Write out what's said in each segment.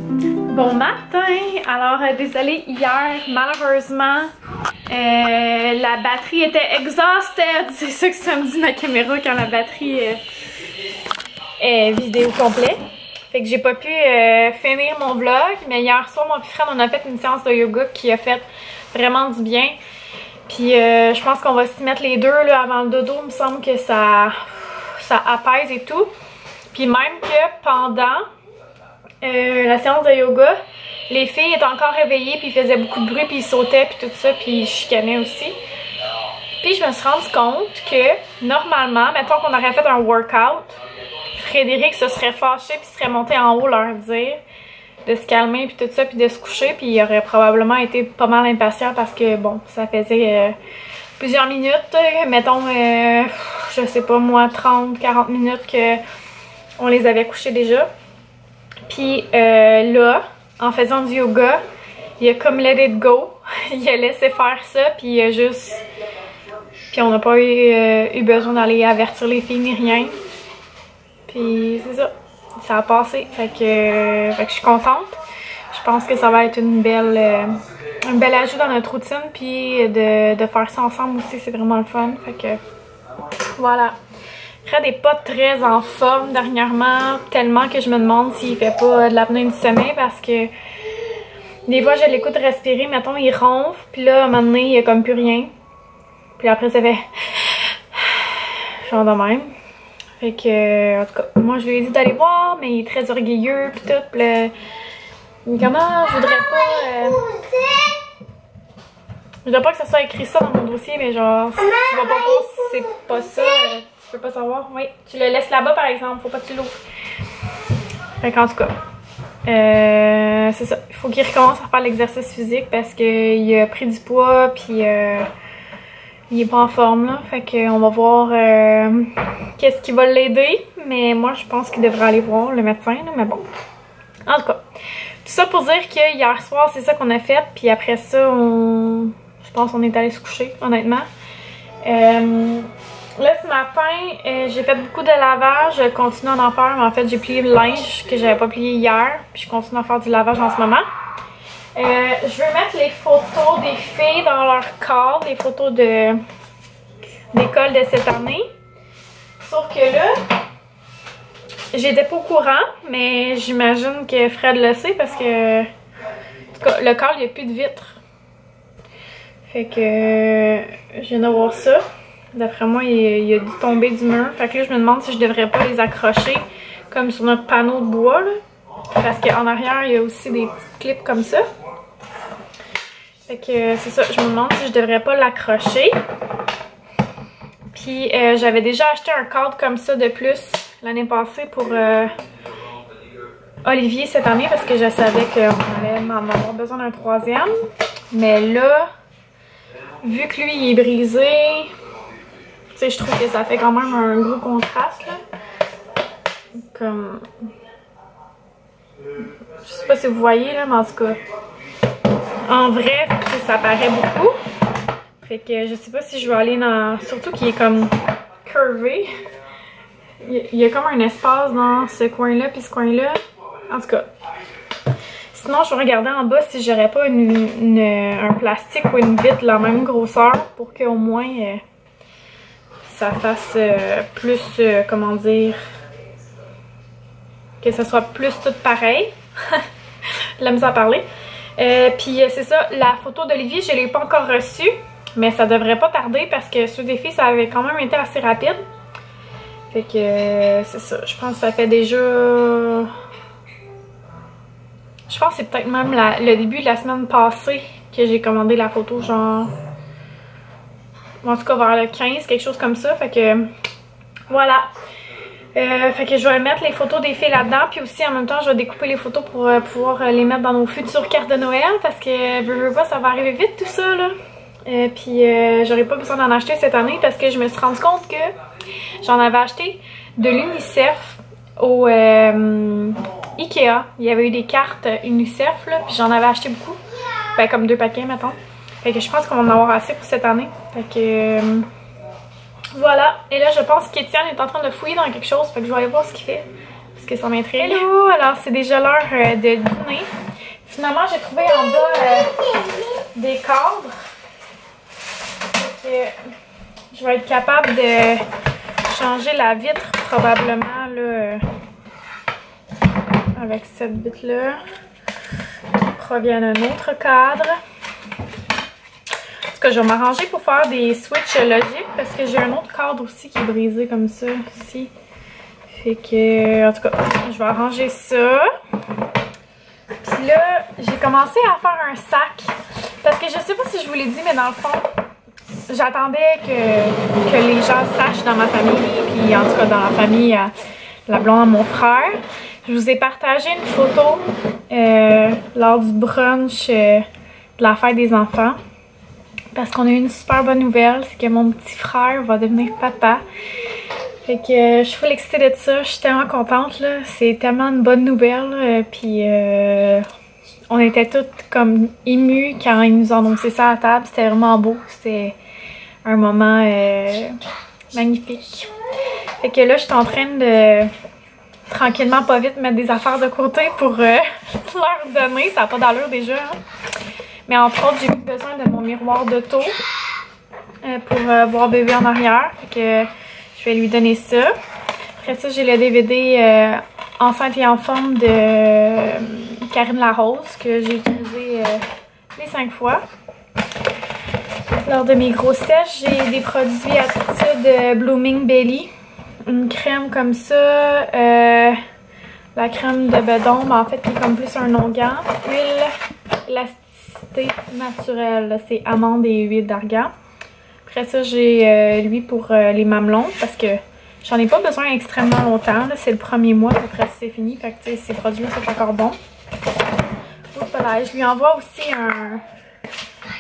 Bon matin! Alors, désolée, hier, malheureusement, la batterie était exhausted. C'est ça que ça me dit ma caméra quand la batterie est vidée au complet. Fait que j'ai pas pu finir mon vlog, mais hier soir, mon petit frère, on a fait une séance de yoga qui a fait vraiment du bien. Puis je pense qu'on va s'y mettre les deux là, avant le dodo. Il me semble que ça apaise et tout. Puis même que pendant la séance de yoga, les filles étaient encore réveillées, puis ils faisaient beaucoup de bruit, puis ils sautaient, puis tout ça, puis ils chicanaient aussi. Puis je me suis rendu compte que normalement, mettons qu'on aurait fait un workout, Frédéric se serait fâché, puis serait monté en haut leur dire de se calmer, puis tout ça, puis de se coucher, puis il aurait probablement été pas mal impatient parce que bon, ça faisait plusieurs minutes, mettons, je sais pas moi, 30-40 minutes que on les avait couchés déjà. Puis là, en faisant du yoga, il a comme let it go. Il a laissé faire ça, puis il a juste... Puis on n'a pas eu besoin d'aller avertir les filles ni rien. Puis c'est ça, ça a passé. Fait que je suis contente. Je pense que ça va être un bel ajout dans notre routine. Puis de faire ça ensemble aussi, c'est vraiment le fun. Fait que voilà. Fred n'est pas très en forme dernièrement, tellement que je me demande s'il fait pas de l'apnée du sommeil parce que des fois je l'écoute respirer, mettons il ronfle, puis là à un moment donné il y a comme plus rien. Puis après ça fait genre de même. Fait que en tout cas, moi je lui ai dit d'aller voir, mais il est très orgueilleux puis tout. Puis là, comment je voudrais pas je voudrais pas que ça soit écrit ça dans mon dossier, mais genre si tu vas pas voir si c'est pas ça. Tu peux pas savoir? Oui. Tu le laisses là-bas, par exemple. Faut pas que tu l'ouvres. Fait qu'en tout cas, c'est ça. Il faut qu'il recommence à faire l'exercice physique parce qu'il a pris du poids puis il est pas en forme, là. Fait qu'on va voir qu'est-ce qui va l'aider. Mais moi, je pense qu'il devrait aller voir le médecin, là. Mais bon. En tout cas, tout ça pour dire que hier soir, c'est ça qu'on a fait. Puis après ça, je pense qu'on est allé se coucher, honnêtement. Là, ce matin, j'ai fait beaucoup de lavage. Je continue à en faire, mais en fait, j'ai plié le linge que j'avais pas plié hier. Puis je continue à faire du lavage en ce moment. Je veux mettre les photos des filles dans leur cadre, les photos d'école de cette année. Sauf que là, j'étais pas au courant, mais j'imagine que Fred le sait parce que, en tout cas, le cadre, il n'y a plus de vitres. Fait que, je viens de voir ça. D'après moi, il a dû tomber du mur. Fait que là, je me demande si je devrais pas les accrocher comme sur notre panneau de bois, là. Parce qu'en arrière, il y a aussi des petites clips comme ça. Fait que c'est ça, je me demande si je devrais pas l'accrocher. Puis j'avais déjà acheté un cadre comme ça de plus l'année passée pour Olivier cette année parce que je savais qu'on allait en avoir besoin d'un troisième. Mais là, vu que lui, il est brisé... Tu sais, je trouve que ça fait quand même un gros contraste, là. Comme... Je sais pas si vous voyez, là, mais en tout cas... En vrai, ça paraît beaucoup. Fait que je sais pas si je vais aller dans... Surtout qu'il est comme curvé. Il y a comme un espace dans ce coin-là puis ce coin-là. En tout cas. Sinon, je vais regarder en bas si j'aurais pas un plastique ou une vitre de la même grosseur pour qu'au moins... ça fasse plus, comment dire, que ça soit plus tout pareil. J'ai la misère à parler. Puis c'est ça, la photo d'Olivier, je ne l'ai pas encore reçue, mais ça devrait pas tarder parce que ceux des filles, ça avait quand même été assez rapide. Fait que c'est ça, je pense que ça fait déjà... Je pense que c'est peut-être même le début de la semaine passée que j'ai commandé la photo, genre... En tout cas vers le 15, quelque chose comme ça. Fait que voilà. Fait que je vais mettre les photos des filles là-dedans. Puis aussi en même temps je vais découper les photos pour pouvoir les mettre dans nos futures cartes de Noël. Parce que veux pas, ça va arriver vite tout ça là. Puis j'aurais pas besoin d'en acheter cette année parce que je me suis rendu compte que j'en avais acheté de l'UNICEF au Ikea. Il y avait eu des cartes UNICEF là. Puis j'en avais acheté beaucoup. Ben comme 2 paquets mettons. Fait que je pense qu'on va en avoir assez pour cette année. Fait que voilà. Et là, je pense qu'Étienne est en train de fouiller dans quelque chose. Fait que je vais aller voir ce qu'il fait. Parce que ça m'intrigue. Hello! Alors, c'est déjà l'heure de dîner. Finalement, j'ai trouvé en bas des cadres. Donc, je vais être capable de changer la vitre probablement là, avec cette vitre-là qui provient d'un autre cadre. En tout cas, je vais m'arranger pour faire des switches logiques parce que j'ai un autre cadre aussi qui est brisé comme ça ici. Fait que, en tout cas, je vais arranger ça. Puis là, j'ai commencé à faire un sac. Parce que je sais pas si je vous l'ai dit, mais dans le fond, j'attendais que les gens sachent dans ma famille, puis en tout cas dans la famille, la blonde de mon frère. Je vous ai partagé une photo lors du brunch de la fête des enfants. Parce qu'on a eu une super bonne nouvelle, c'est que mon petit frère va devenir papa. Fait que je suis full excitée de ça, je suis tellement contente là, c'est tellement une bonne nouvelle. Puis on était toutes comme émues quand ils nous ont annoncé ça à la table, c'était vraiment beau, c'était un moment magnifique. Fait que là je suis en train de tranquillement pas vite mettre des affaires de côté pour leur donner, ça n'a pas d'allure déjà. Hein? Mais entre autres j'ai eu besoin de mon miroir d'auto pour voir bébé en arrière. Fait que je vais lui donner ça. Après ça, j'ai le DVD Enceinte et en forme de Karine Larose que j'ai utilisé les 5 fois. Lors de mes grossesses, j'ai des produits Attitude Blooming Belly. Une crème comme ça. La crème de bedon, mais en fait, qui est comme plus un onguent. Huile élasticité naturelle. C'est amande et huile d'argan. Après ça, j'ai lui pour les mamelons parce que j'en ai pas besoin extrêmement longtemps. C'est le premier mois, après c'est fini. Fait que ces produits-là sont encore bons. Voilà, je lui envoie aussi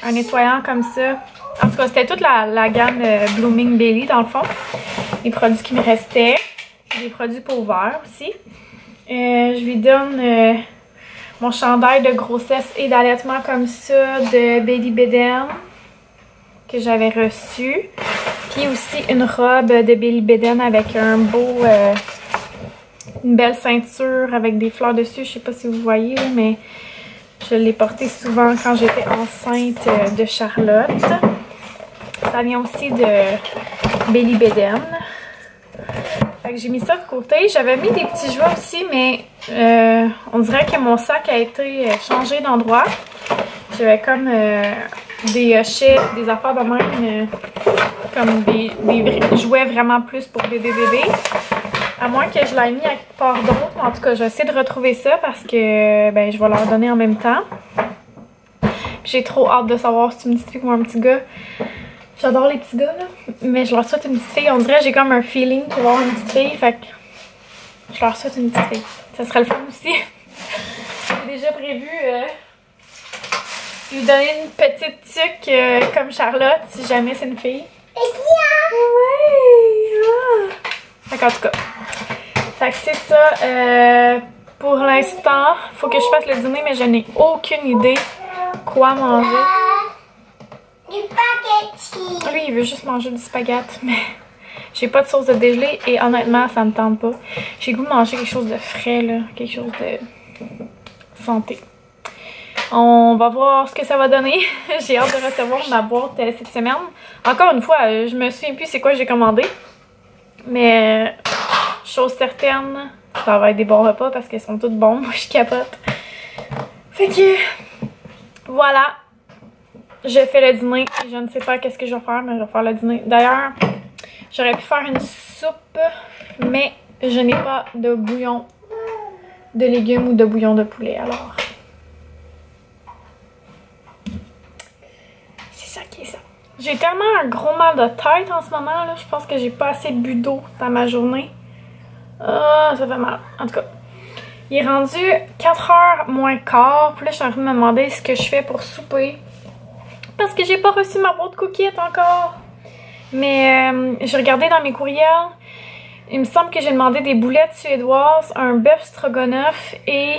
un nettoyant comme ça. En tout cas, c'était toute la gamme Blooming Belly dans le fond. Les produits qui me restaient. Des produits pour verre aussi. Je lui donne mon chandail de grossesse et d'allaitement comme ça de Baby Beden que j'avais reçu. Puis aussi une robe de Baby Beden avec un beau, une belle ceinture avec des fleurs dessus. Je sais pas si vous voyez, mais je l'ai portée souvent quand j'étais enceinte de Charlotte. Ça vient aussi de Baby Beden. Fait que j'ai mis ça de côté. J'avais mis des petits jouets aussi, mais on dirait que mon sac a été changé d'endroit. J'avais comme des chips, des affaires de même, comme des jouets vraiment plus pour bébé. À moins que je l'aie mis à quelque part d'autre. En tout cas, je vais essayer de retrouver ça parce que ben, je vais leur donner en même temps. J'ai trop hâte de savoir si c'est une petite fille ou un petit gars. J'adore les petits gars, là. Mais je leur souhaite une petite fille. On dirait que j'ai comme un feeling pour avoir une petite fille. Fait que je leur souhaite une petite fille. Ça serait le fun aussi. J'ai déjà prévu lui donner une petite tuque comme Charlotte si jamais c'est une fille. Oui! Ah. Fait qu'en tout cas. Fait que c'est ça. Pour l'instant, faut que je fasse le dîner, mais je n'ai aucune idée quoi manger. Du spaghetti. Lui, il veut juste manger du spaghetti, mais j'ai pas de sauce de dégelé et honnêtement, ça me tente pas. J'ai le goût de manger quelque chose de frais, là, quelque chose de santé. On va voir ce que ça va donner. J'ai hâte de recevoir ma boîte cette semaine. Encore une fois, je me souviens plus c'est quoi j'ai commandé. Mais chose certaine, ça va être des bons repas parce qu'ils sont tous bons. Moi, je capote. Fait que voilà. Je fais le dîner. Je ne sais pas qu'est-ce que je vais faire, mais je vais faire le dîner. D'ailleurs, j'aurais pu faire une soupe, mais je n'ai pas de bouillon de légumes ou de bouillon de poulet. Alors, c'est ça qui est ça. J'ai tellement un gros mal de tête en ce moment. Là. Je pense que j'ai pas assez bu d'eau dans ma journée. Ah, ça fait mal. En tout cas, il est rendu 4h moins quart. Puis là, je suis en train de me demander ce que je fais pour souper. Parce que j'ai pas reçu ma boîte cookies encore. Mais j'ai regardé dans mes courriels. Il me semble que j'ai demandé des boulettes suédoises, un bœuf stroganoff et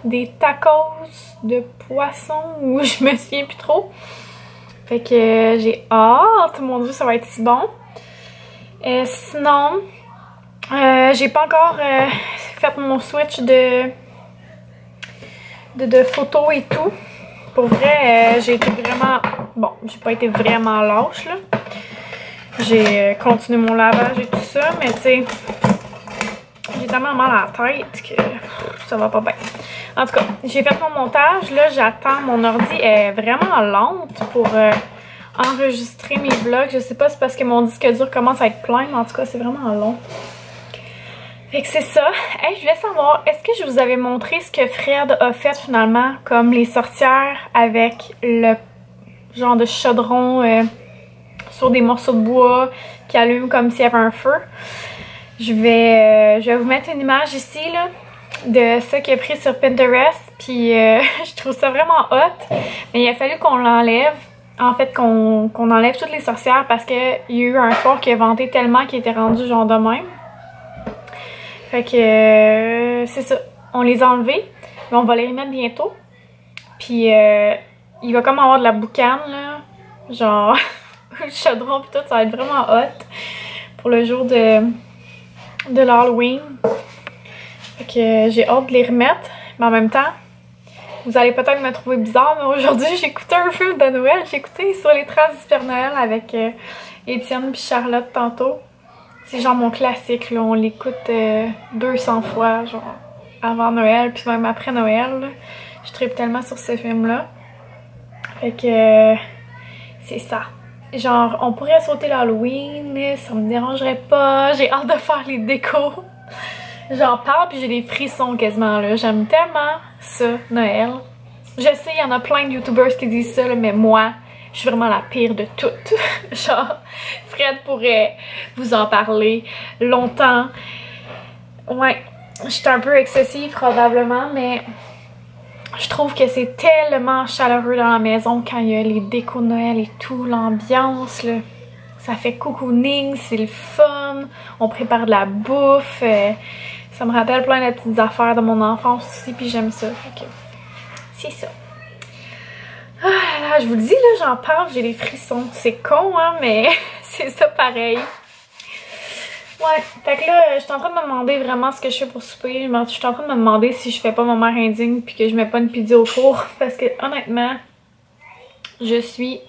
des tacos de poisson ou je me souviens plus trop. Fait que j'ai hâte. Mon Dieu, ça va être si bon. Sinon, J'ai pas encore fait mon switch de photos et tout. Pour vrai, j'ai été vraiment... Bon, j'ai pas été vraiment lâche, là. J'ai continué mon lavage et tout ça, mais tu sais, j'ai tellement mal à la tête que ça va pas bien. En tout cas, j'ai fait mon montage. Là, j'attends. Mon ordi est vraiment lente pour enregistrer mes vlogs. Je sais pas si c'est parce que mon disque dur commence à être plein, mais en tout cas, c'est vraiment long. Fait que c'est ça. Hey, je voulais savoir, est-ce que je vous avais montré ce que Fred a fait finalement, comme les sorcières avec le genre de chaudron sur des morceaux de bois qui allument comme s'il y avait un feu. Je vais vous mettre une image ici là, de ça qu'il a pris sur Pinterest. Puis je trouve ça vraiment hot. Mais il a fallu qu'on l'enlève. En fait, qu'on enlève toutes les sorcières parce qu'il y a eu un soir qui a vanté tellement qu'il était rendu genre de même. Fait que c'est ça. On les a enlevés. Mais on va les remettre bientôt. Puis il va comme avoir de la boucane là. Genre le chaudron pis tout. Ça va être vraiment hot pour le jour de l'Halloween. Fait que j'ai hâte de les remettre. Mais en même temps, vous allez peut-être me trouver bizarre, mais aujourd'hui j'ai écouté un film de Noël. J'ai écouté Sur les traces du Père Noël avec Étienne puis Charlotte tantôt. C'est genre mon classique, là. On l'écoute 200 fois, genre avant Noël, puis même après Noël. Là. Je tripe tellement sur ce film-là. Fait que c'est ça. Genre, on pourrait sauter l'Halloween, mais ça me dérangerait pas. J'ai hâte de faire les décos. J'en parle puis j'ai des frissons quasiment là. J'aime tellement ça, Noël. Je sais, il y en a plein de YouTubers qui disent ça, là, mais moi, je suis vraiment la pire de toutes. Genre, Fred pourrait vous en parler longtemps. Ouais, je suis un peu excessive probablement, mais je trouve que c'est tellement chaleureux dans la maison quand il y a les décos de Noël et tout, l'ambiance, là. Ça fait cocooning, c'est le fun, on prépare de la bouffe, ça me rappelle plein de petites affaires de mon enfance aussi, puis j'aime ça, fait que c'est ça. Ah là, je vous le dis, là, j'en parle, j'ai des frissons, c'est con, hein, mais c'est ça pareil. Ouais, fait que là, je suis en train de me demander vraiment ce que je fais pour souper, je suis en train de me demander si je fais pas ma mère indigne puis que je mets pas une pizza au four, parce que honnêtement, je suis...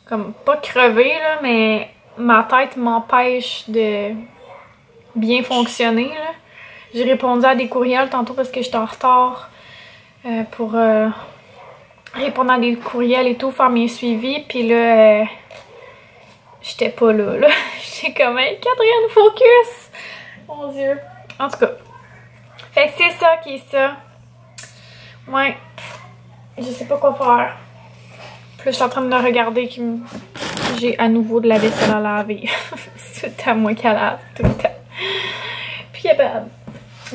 comme pas crevée là, mais ma tête m'empêche de bien fonctionner là. J'ai répondu à des courriels tantôt parce que j'étais en retard pour répondre à des courriels et tout, faire mes suivis, puis là j'étais pas là. J'étais comme hey, Catherine, focus! Mon Dieu. En tout cas. Fait que c'est ça qui est ça. Ouais. Je sais pas quoi faire. Puis là, je suis en train de le regarder que j'ai à nouveau de la vaisselle à laver. C'est tout le temps moi qui la lave, tout le temps. Puis capable.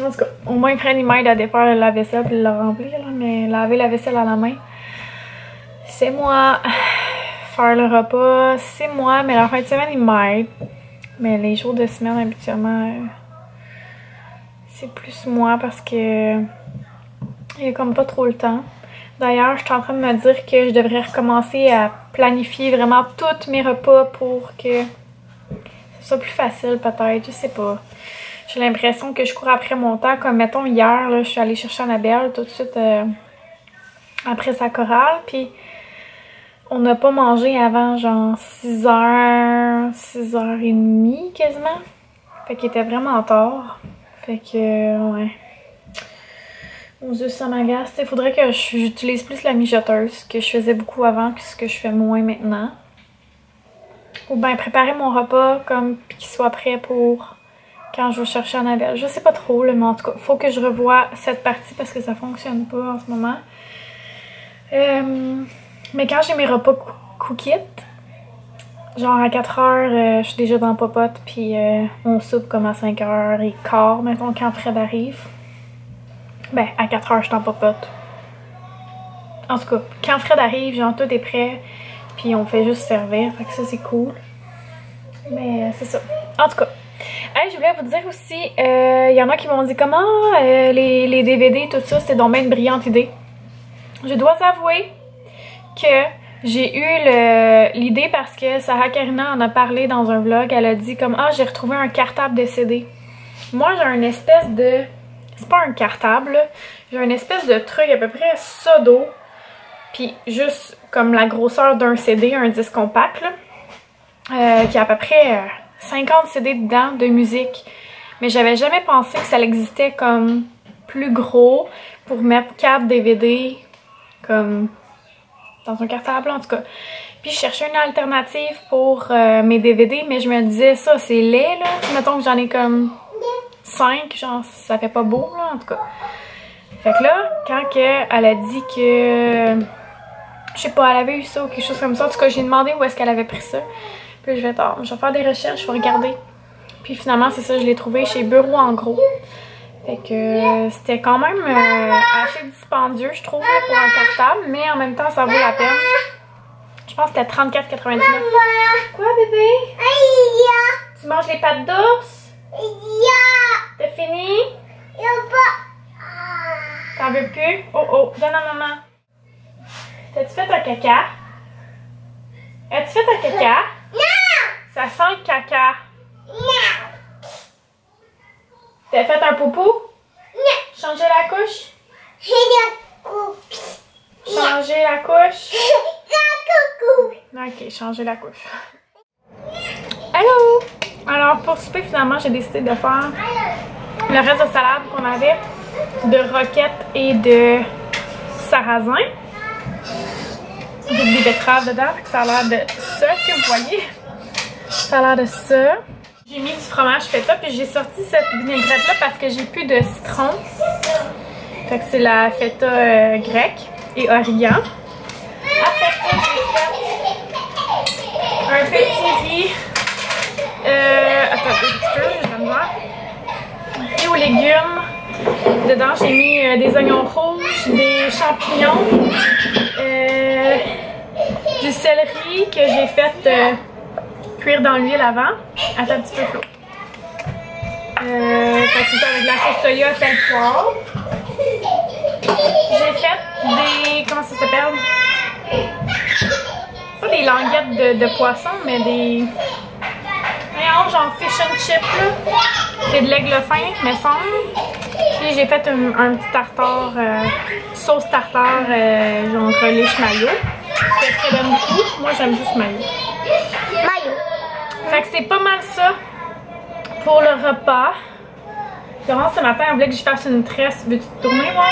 En tout cas, au moins Fred il m'aide à défaire la vaisselle puis la remplir, là, mais laver la vaisselle à la main, c'est moi. Faire le repas, c'est moi, mais la fin de semaine il m'aide. Mais les jours de semaine habituellement, c'est plus moi parce que il y a comme pas trop le temps. D'ailleurs, je suis en train de me dire que je devrais recommencer à planifier vraiment tous mes repas pour que ce soit plus facile peut-être, je sais pas. J'ai l'impression que je cours après mon temps, comme mettons hier, là, je suis allée chercher Annabelle tout de suite après sa chorale, puis on n'a pas mangé avant genre 6h, 6h30 quasiment. Fait qu'il était vraiment tard. Fait que, ouais. Mon Dieu, ça m'agace. Il faudrait que j'utilise plus la mijoteuse, que je faisais beaucoup avant, que ce que je fais moins maintenant. Ou bien préparer mon repas comme puis qu'il soit prêt pour quand je vais chercher Annabelle. Je sais pas trop, là, mais en tout cas, faut que je revoie cette partie parce que ça fonctionne pas en ce moment. Mais quand j'ai mes repas cook it, genre à 4h, je suis déjà dans la popote, puis on soupe comme à 5h15, mettons, quand Fred arrive. Ben, à 4h, je suis en popote. En tout cas, quand Fred arrive, genre tout est prêt, puis on fait juste servir, fait que ça c'est cool. Mais c'est ça. En tout cas, hey, je voulais vous dire aussi, il y en a qui m'ont dit comment les DVD, tout ça, c'est donc bien une brillante idée. Je dois avouer que J'ai eu l'idée parce que Sarah Karina en a parlé dans un vlog. Elle a dit comme « Ah, j'ai retrouvé un cartable de CD. » Moi, j'ai une espèce de... C'est pas un cartable, là. J'ai une espèce de truc à peu près ça d'eau. Puis juste comme la grosseur d'un CD, un disque compact, là. Qui a à peu près 50 CD dedans de musique. Mais j'avais jamais pensé que ça existait comme plus gros pour mettre 4 DVD comme... dans un cartable en tout cas. Puis je cherchais une alternative pour mes DVD, mais je me disais ça c'est laid là. Mettons que j'en ai comme 5, genre ça fait pas beau là en tout cas. Fait que là, quand elle a dit que je sais pas, elle avait eu ça ou quelque chose comme ça, en tout cas j'ai demandé où est-ce qu'elle avait pris ça. Puis je vais faire des recherches, je vais regarder. Puis finalement c'est ça, je l'ai trouvé chez Bureau en gros. Fait que c'était quand même assez dispendieux, je trouve, pour un cartable, mais en même temps, ça vaut la peine. Je pense que c'était 34,99. Quoi, bébé? Tu manges les pâtes d'ours? T'as fini? T'en veux plus? Oh oh, donne à maman. T'as-tu fait un caca? As-tu fait un caca? Non! Ça sent le caca. Non! T'as fait un poupou? Non. Changer la couche? Changer la couche? Ok, changer la couche. Allô? Alors, pour souper, finalement, j'ai décidé de faire le reste de salade qu'on avait, de roquettes et de sarrasin. Avec des betteraves dedans, ça a l'air de ça, est-ce que vous voyez? Ça a l'air de ça. J'ai mis du fromage feta, puis j'ai sorti cette vinaigrette-là parce que j'ai plus de citron. Fait que c'est la feta grecque et origan. Après ça, j'ai fait un petit riz. Attends, un petit peu, je vais me voir. Riz aux légumes. Dedans, j'ai mis des oignons rouges, des champignons, du céleri que j'ai fait cuire dans l'huile avant. Attends un petit peu, Flo. Fait que c'est ça avec de la sauce soya, sel, poivre. J'ai fait des... comment ça s'appelle? Pas des languettes de poisson, mais des... genre fish and chip, là. C'est de l'aigle fin, me semble. Puis j'ai fait un petit tartare, sauce tartare, genre relish mayo. Que j'aime beaucoup. Moi, j'aime juste mayo. Mayo. Fait que c'est pas mal ça pour le repas. Laurence, ce matin, elle voulait que je fasse une tresse. Veux-tu te tourner, moi?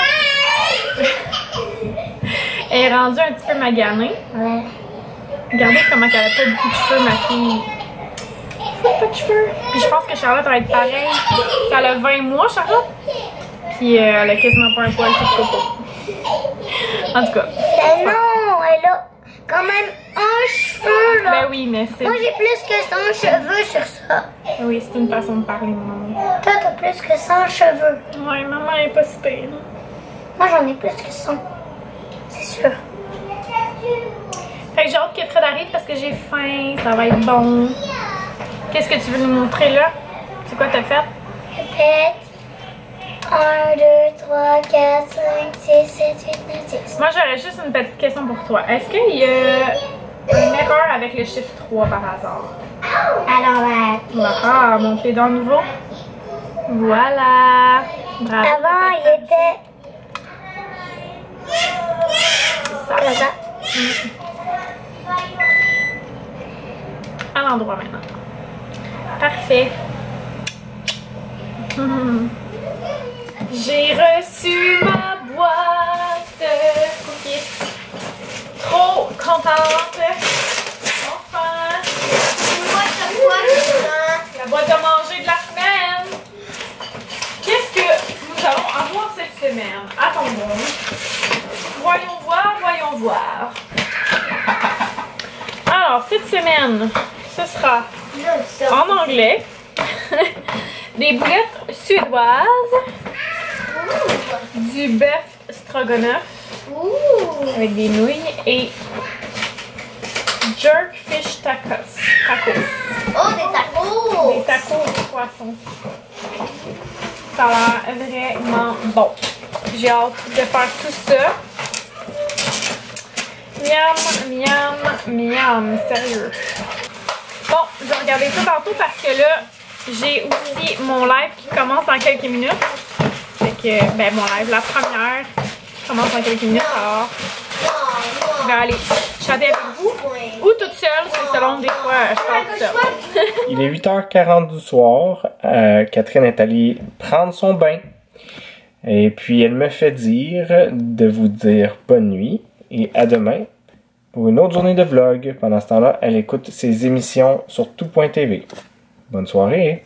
Elle est rendue un petit peu maganée. Ouais. Regardez comment elle a pas beaucoup de cheveux, ma fille. Pas de cheveux. Puis je pense que Charlotte va être pareille. Elle a 20 mois, Charlotte. Puis elle a quasiment pas un poil sur le coco. En tout cas. Ben non, elle a quand même un cheveu, là. Ben oui, mais c'est... Moi, j'ai plus que 100 cheveux sur ça. Oui, c'est une façon de parler, maman. Toi, t'as plus que 100 cheveux. Ouais, maman est pas si pire. Moi, j'en ai plus que 100. C'est sûr. Fait que j'ai hâte que Fred arrive parce que j'ai faim. Ça va être bon. Qu'est-ce que tu veux nous montrer, là? C'est quoi t'as fait? Répète. 1, 2, 3, 4, 5, 6, 7, 8, 9, 10. Moi, j'aurais juste une petite question pour toi. Est-ce qu'il y a une erreur avec le chiffre 3 par hasard? Alors, Ah, mon pied dans le nouveau. Voilà. Bravo. avant, il était... C'est ça. Comme ça. À l'endroit maintenant. Parfait. J'ai reçu ma boîte cookies. Trop contente. Enfin. La boîte à manger de la semaine. Qu'est-ce que nous allons avoir cette semaine? Attendons. Voyons voir, voyons voir. Alors, cette semaine, ce sera en anglais. Des boulettes suédoises. Du bœuf stroganoff. Avec des nouilles. Et jerk fish tacos. Oh, des tacos! Des tacos de poisson. Ça a l'air vraiment bon. J'ai hâte de faire tout ça. Miam, miam, miam. Sérieux. Bon, je vais regarder ça tantôt parce que là, j'ai aussi mon live qui commence dans quelques minutes. Fait que, ben, mon live, la première, commence dans quelques minutes. Alors, je vais aller chanter avec vous ou toute seule, c'est selon des fois, je parle toute seule. Il est 8h40 du soir. Catherine est allée prendre son bain. Et puis, elle me fait dire de vous dire bonne nuit et à demain pour une autre journée de vlog. Pendant ce temps-là, elle écoute ses émissions sur tout.tv. Bonne soirée!